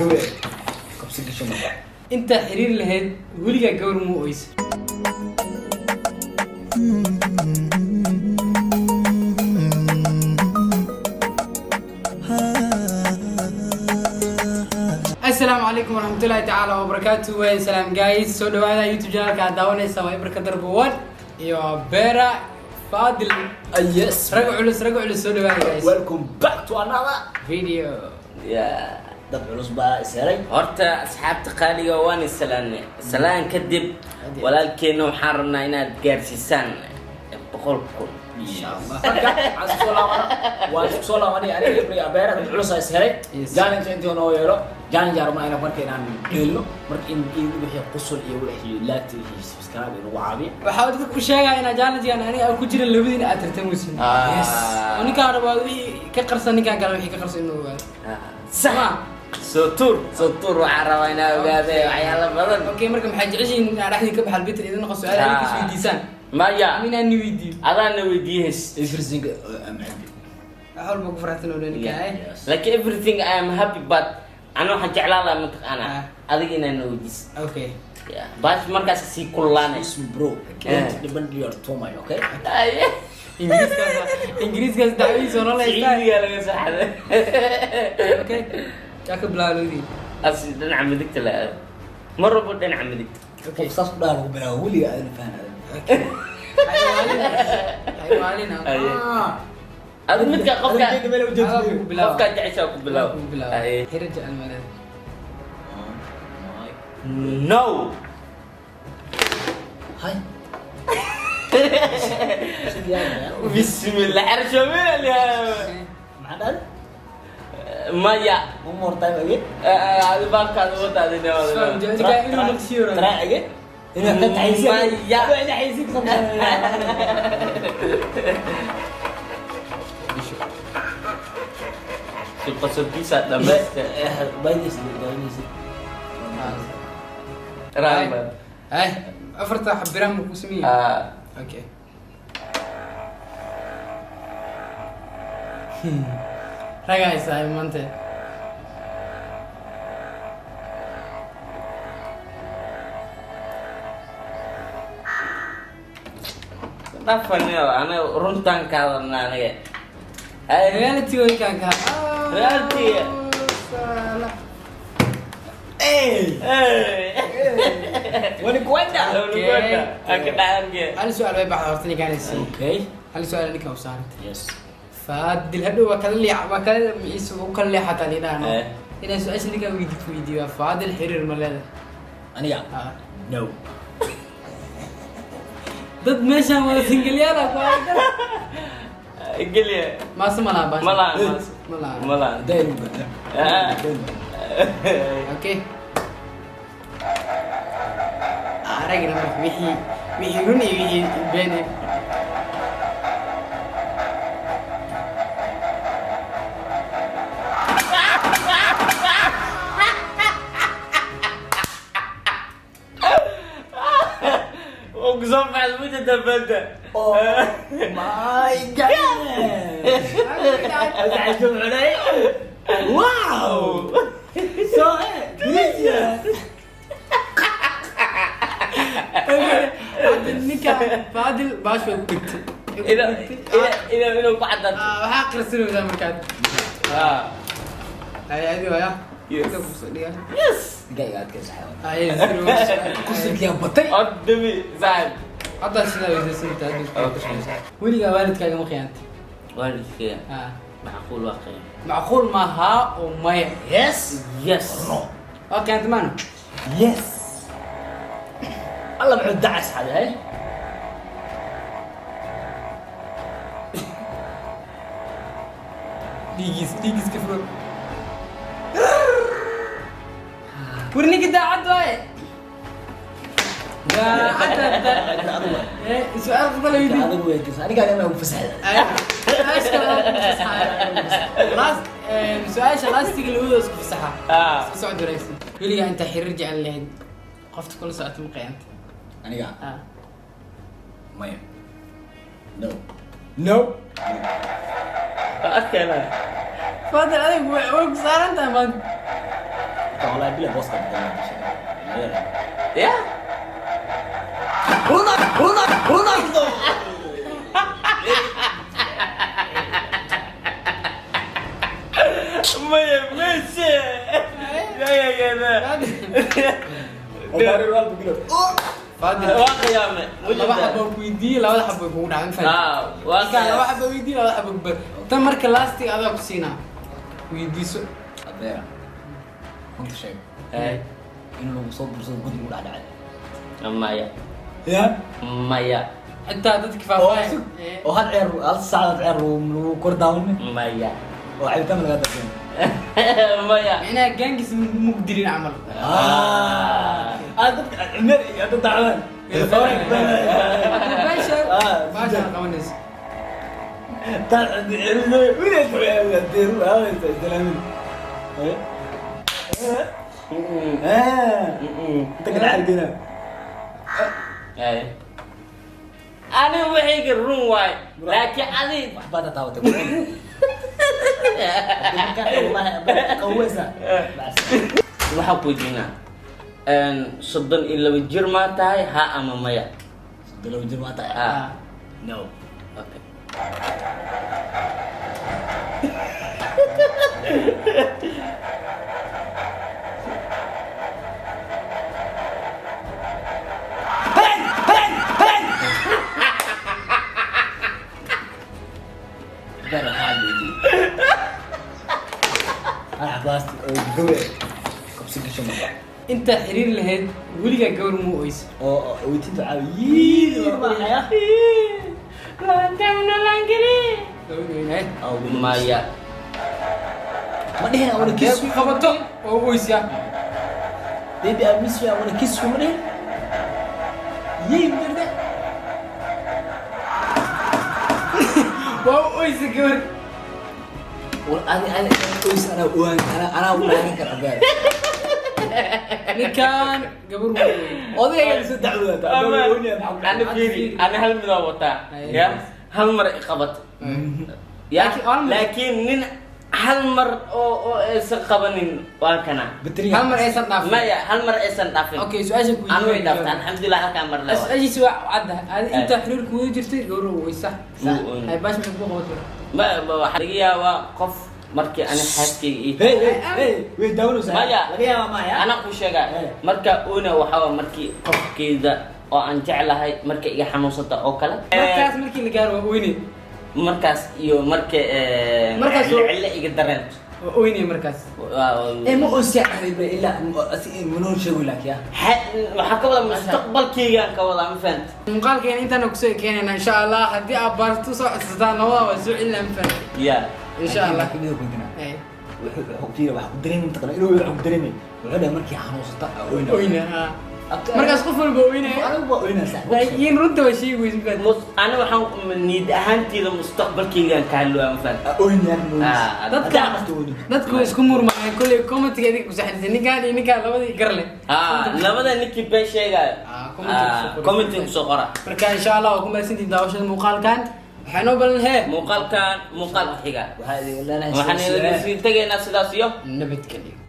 قوي قبسك شو ما انت حرير لهاد ولقى قور مو اويس السلام عليكم ورحمة الله تعالى وبركاته وسلام جايز سو دوادا يوتيوب channel ka daawanaysa waa ibarka darbuwan iyo beera فاضل يس رجعوا سو دوادا guys ويلكم باك تو انذر فيديو يا دب علوس با سيري horta asxaabta qaaliga waan salaan kadib walaalkeena waxaan rabnaa inaad gaarsiisaan 100,000 ان شاء الله marka aan soo laabana waa soo laabani aniga ibriga beera dab culus ay saaray jaanin intii oo yeelo jaanin jarma ina marka inaan geelno marka in wixii qusul iyo wixii laati subscribe inuu caabiyo waxaa dadku sheegay in challenge-gan aniga ku jira labadiin aad tartamaysin yes ninka rabaa wixii ka qarsan ninka kale wixii ka qarsan inuu ogaado sama sotur waxaan rabaa inaa ogaade waxyaalo badan okay marka maxay jeceshiin in aad dhaxdii ka baxal bitir idin noqo su'aal ay is weydiisaan maya min aan weydiin adaan weydiiyay everything waxaan ma ku faraxsan oo ninka like everything I am happy but ana waxaan jeclaan lahaa mataqaana adiga inaan weydiis okay yeah bash markaas si kullaane ism bro can't depend your to my okay ingiriiska dacwiis oo la iiga laga saxday okay ka bilaawdi asi dhinaca midigta la marba dhinaca midigta okay saas dhaar ugu bilaw wali aan fahanay haywaalina adu midka qofka jecesha ku bilaw hirja almalad no hay bismillah arshamil ya macdan maya one more time again adu baakaad wadaadina jadiga inuu naqsiyo try again inuu ka taxaysi maya ina xaysi القصر بيسا دمه باينيس رامبا هاي افرت حبرام كوسميه اوكي رجع يساي مانته نفني انا رنتان كادنا انغا reality way kan ka reality wani kwenda akadaan ge hal su'aal way baxda hortani kaanaysi okay hal su'aal ninka u saaran yes faadil hadhow waa kala leeyahay waa kala miisu u kala leeyahay tan ilaahno ina su'aasha ninka weydiiyo faadil xiriir ma leedahay aniga no dad meeshan waa singalyaala ku arka geliya ما سمعنا باش ملا دايما اوكي راجل وحي روني وحي بيني اقسم بالله تدبلت oh my god تعجب علي واو so delicious ninka faadil baasho u dhigtay ina ku cadad waxa aqrisinaysa markaad ay adi waya yes gaygaad ka saxay ay zero kusulkiya batay admi zaad hadda sida weydiisanta weliga waalidkaaga ma khiyaantay waalidkee macquul waaqi macquul ma ha oo maya yes yes no okay انت مان yes الله بعد دعس هذا هاي ديجيس كفرو ورني كده عدوا لا حتى سؤال فضل يدي هذا هو يدي انا قاعد انا مفسح ايش خلاص سؤال شلاستيك اللي هو في الصحة سعود رئيسي يقول انت حيرجع اللي قفت كل ساعة مقيانت انا قاعد مايا نو نو أكله فاضل عليك وين صار أنت ما والله بلا بوسطة يا رونالدو مية ميسي يا كذا داري رونالدو بلا فاضل وقيامة laba xabo weydiiyey labada xabo kugu dhacay ma fahantay وقيامة laba xabo weydiiyey labada xabo bar tan marka lastig adaa ku siinaa weydiiso أبيرا كنت شايف إنه صوت برصوص قد يقول على مايا يا مايا xitaa dadka faahfaahin وهل عير الساعة عير وكرداون مايا وعيل كم الغدا فين مايا micnaha gaangis mugdirin camal أنت عمري أنت تعبان baasha baasha qabanaysa وين الدير هذا الزلمه انت كده عارفينها أنا وحيد الروم واي لكن أنا بعد تعوت والله قوسها بس waxaa ku weydiinaa soddon iyo laba jir maa tahay ha ama maya لو جمعت نو okay ترى حالي انا عباس قوي كبسك شو inta xiriir lahayd weligaa gawar muu oysa oo weytinta caawiyiin waxaya maya ma dhihin awna kee kiss ku qabato oo oysa baby I miss you I wanna kiss you ma dhihin yiin jirde waa oysa gawar انا كويس انا وان انا وين كان عباد ninkan gabar muu oy odayga isu dacwada أنا فيري أنا هل من وطا يا هل مر قبض يا لكن نين هل مر أو سقبنين وكنا hal mar aysan dhaafin ما يا هل مر إنسان دافن okay su-aasha ku أنا وين دافن الحمد لله هل كان مر لا su-aashiisi waa cadda inta xiriir kugu jirtay gawar muu oysa hay baash maxay ku qabato ما حرقيا وقف مركي أنا حاسكي هي هي وين داونوس مايا لقيها مايا أنا كوشجع مركا أنا وحوا مركي قف كذا أو أنجعلها هاي مركي إيجا حنوصة أو كلا markaas markii la gaaro waa oyne مركز يو مركي مركز العلة يقدرن waa oyne markaas ايه مو اسيا الا منو شو لك يا وحكوا مستقبل كيجا كولا ما فهمت muuqaalkeena intaan kusoo keenayna insha allah haddii aad baarto soo codsataan labada waa soo celin faan يا insha allah كده كنتنا وحكتير وحكتير من تقرا انه وحكتير وحده مركي حنوصتا oyne ha markaas qof walba oynaya انا وين صح laakiin runta waa sheegaysa bad أنا وحنا نيد أهانتي لمستقبل كيجا كهلو ما فهمت وين يا dadku isku murmayeen kulli commentiga idin ku saxdisay ninkaan iyo ninkaan labadii gar leh لماذا نكي بيشيغا كومنتي بسقرة marka insha allah waa ku mahadsantihiin daawashada muuqaalkan waxaan oo balan hee مقال كان مقال حيجا وهذه اللي انا وحنا نسيت تجي ناس داسيو nabadgelyo